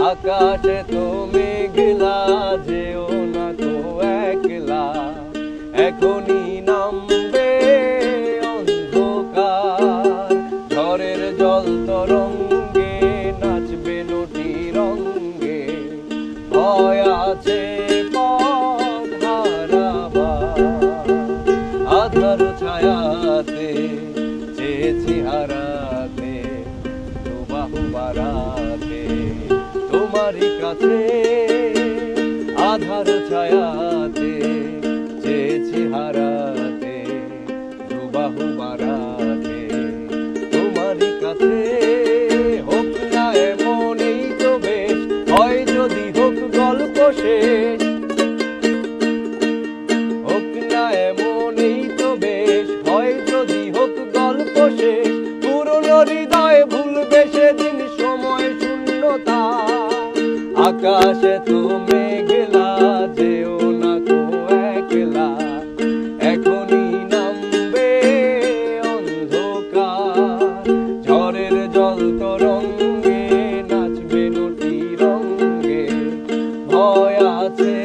আকাশে তুমি গেলা, যেও না তো একলা, এখনই নামবে অন্ধকার। ঝড়ের জল তরঙ্গে নাচবে নটি রঙ্গে, ভয় আছে পথ হারাবার। আধার ছায়াতে চেয়েছি হারাতে, দুবাহু বাড়াতে তোমারই কাছে। আধার ছায়াতে চেয়েছি হারাতে, দুবাহু বাড়াতে তোমারই কাছে। হোক না এমনই তো বেশ, হয় যদি হোক গল্প শেষ। হোক না এমনই তো বেশ, হয় যদি হোক গল্প শেষ। পুরনো হৃদয় ভুলবে সেদিন সময় শূন্যতা। আকাশে তুমি গেলা, যেও না তো একলা, এখনই নামবে অন্ধকার। ঝড়ের জল তরঙ্গে নাচবে নটি রঙ্গে, ভয় আছে